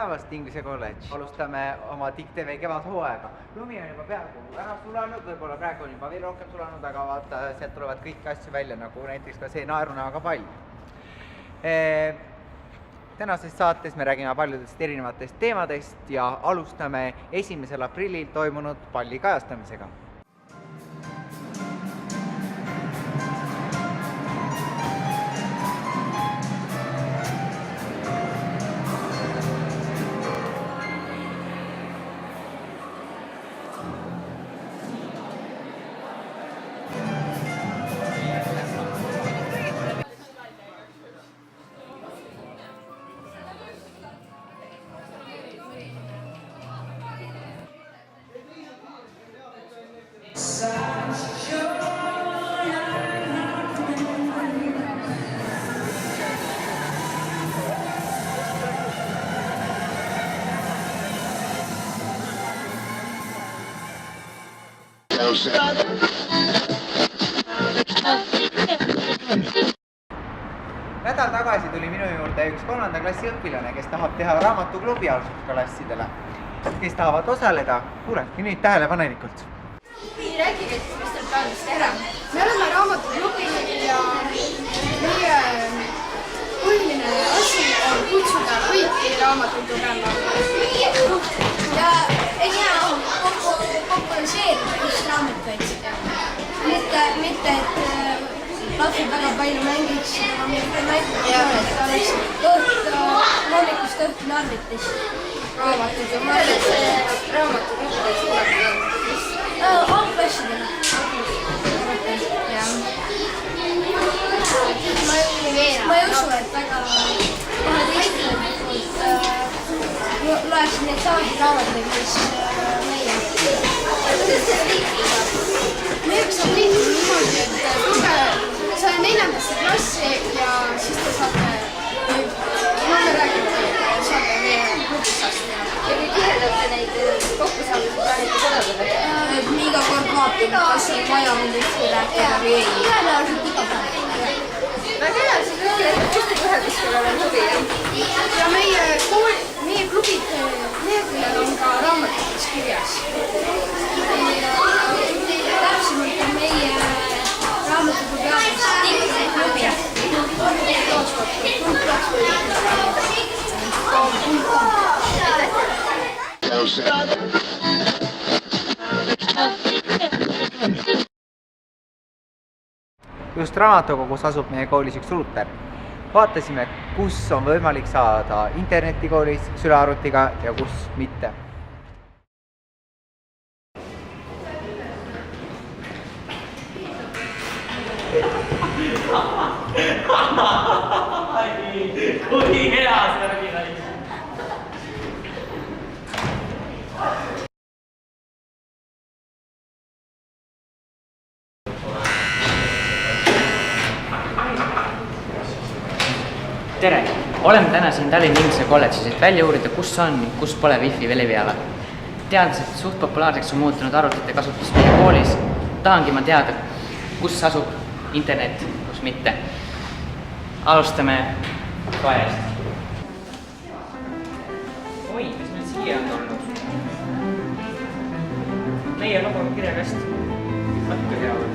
päevast, Inglise kolledž. Alustame oma TIK-TV kevadhooaega. Lumi on juba peaaegu ära sulanud, võib-olla praegu on juba veel rohkem sulanud, aga vaata, sealt tulevad kõiki asju välja, nagu näiteks ka see naerunäoga pall. Tänases saates me räägime paljudest erinevatest teemadest ja alustame 1. aprillil toimunud palli kajastamisega. Nädal tagasi tuli minu juurde üks 3. klassi õpilane, kes tahab teha raamatuklubi alustusklassidele, kes tahavad osaleda. Kuuleke nüüd tähelepanelikult. Rääkige, mis teil plaanis teha? Me oleme raamatuklubi ja meie põhiline asi on kutsuda kõiki raamatuid lugema. Ja populariseerida just raamatuid. Mitte, et lapsed väga palju mängiks, et oleks hommikust õhtuni arvitis raamatud. Ja ma arvan, et raamatuklubi suured on algklassidele. Ma ei usu, et väga 12 loeks neid saadi raamatuid, mis meie. Meiega saab liikuda niimoodi, et tulge saada 4. klassi ja siis te saate saate meie klubist. Ja kui tihedate neid kokku saamist plaanite kodadele? Iga kord vaatame, kas on vaja midagi rääkida või ei. Tõenäoliselt iga päev. Väga hea, siis on hästi tihedus, kellel on klubi. Ja meie klubid leheküljel on ka raamatutes kirjas. Täpsemalt on meie raamatuklubi aadress Just raamatukogus asub meie koolis üks ruuter. Vaatasime, kus on võimalik saada internetikoolis sülearvutiga ja kus mitte. Kui hea see oli naine. Tere! Oleme täna siin Tallinna Inglise kolledžis, et välja uurida, kus on ning kus pole wifi leviala. Teades, et suht populaarseks on muutunud arvutite kasutus meie koolis, tahangi ma teada, kus asub internet, kus mitte. Alustame koerest. Oi, mis meil siia on tulnud? Meie logo on kirjakast. Natuke hea olnud.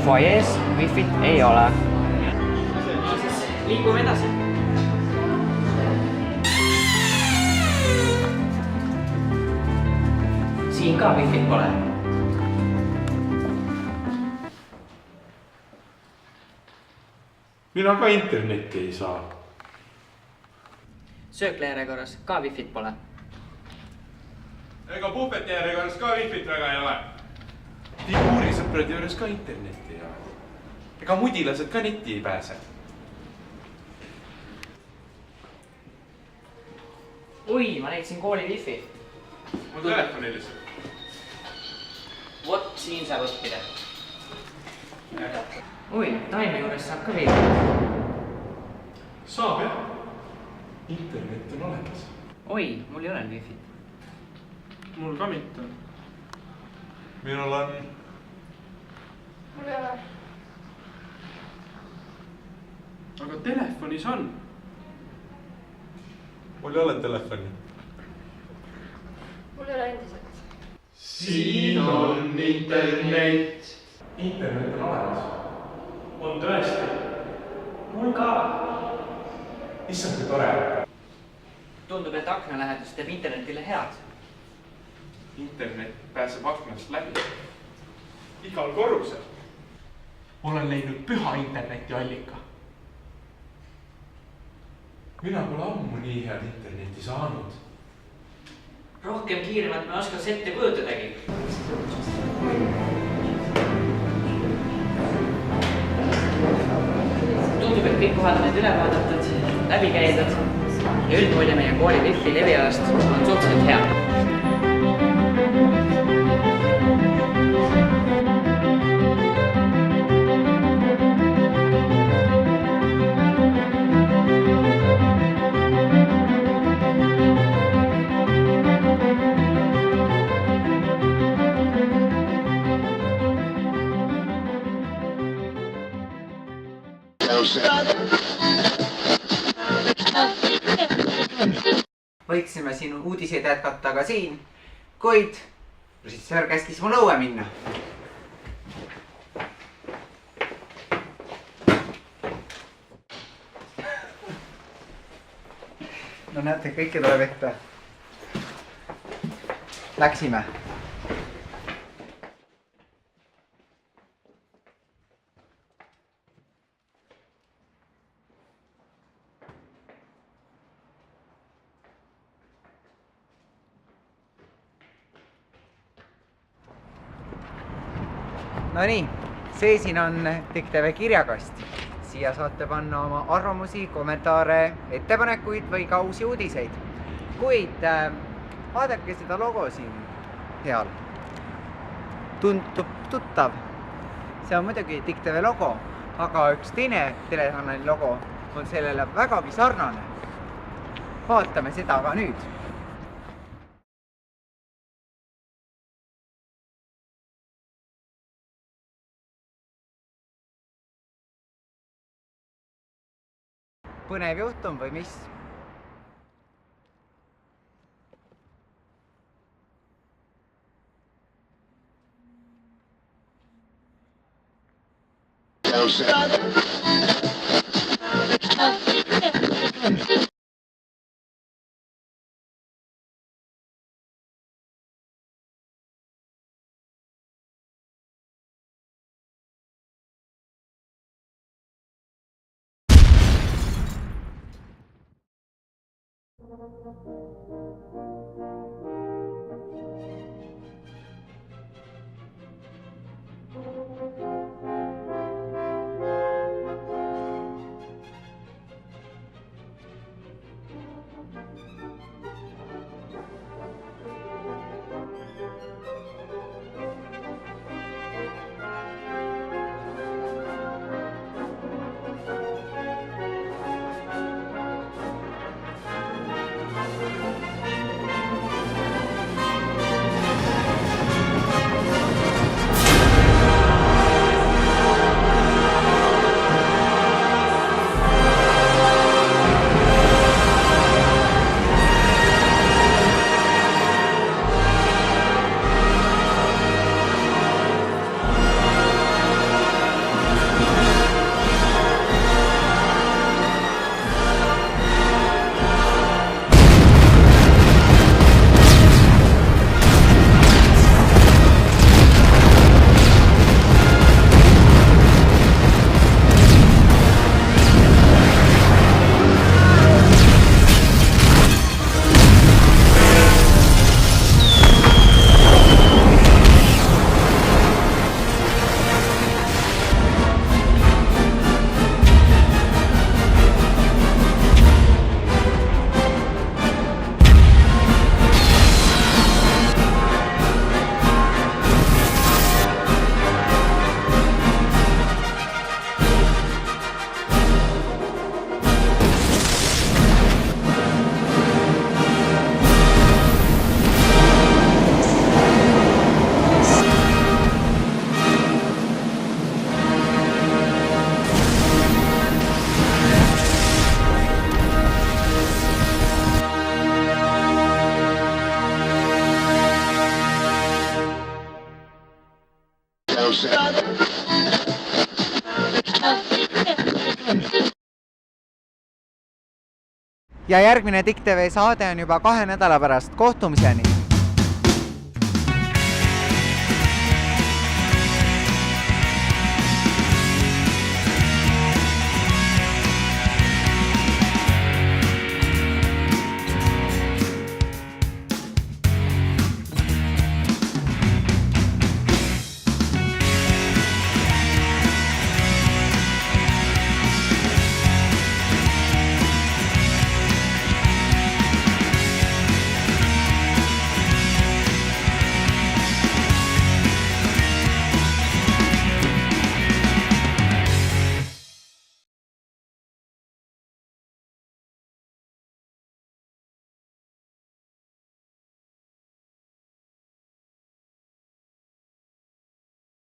Foyees wifit ei ole. Liigume edasi. Siin ka wifit pole. Mina ka internetti ei saa. Sööklejärjekorras ka wifit pole. Ega puhveti järjekorras ka wifit väga ei ole. Figuurisõprade juures ka internetti ei ole. Ega mudilased ka netti ei pääse. Oi, ma leidsin kooli wifi. Mu telefoni lihtsalt. Vot, siin saab õppida. Oi, taime juures saab ka wifi. Saab jah. Internet on olemas. Oi, mul ei ole wifi. Mul ka mitte. Minul on... Mul ei ole. aga telefonis on. Mul ei ole telefoni. Mul ei ole endiselt. Siin on internet. Internet on olemas. On tõesti. Mul ka. Issand, kui tore. Tundub, et aknalähedus teeb internetile head. Internet pääseb aknast läbi. Igal korrusel. Olen leidnud püha interneti allika. Mina pole ammu nii head interneti saanud. Rohkem kiiremat me oskas ette kujutadagi. Tundub, et kõik kohad on nüüd üle vaadatud, läbi käidud ja üldmulje meie kooli wifi levialast on suhteliselt hea. Võiksime siin uudiseid jätkata ka siin, kuid režissöör käskis mul õue minna. No näete, kõike tuleb ette. Läksime. No nii, see siin on TikTV kirjakast. Siia saate panna oma arvamusi, kommentaare, ettepanekuid või ka uusi uudiseid. Kuid vaadake seda logo siin heal. Tundub tuttav. See on muidugi TikTV logo, aga üks teine telekanali logo on sellele vägagi sarnane. Vaatame seda ka nüüd. Põnev juhtum või mis? ja järgmine TIK TV saade on juba 2 nädala pärast. Kohtumiseni!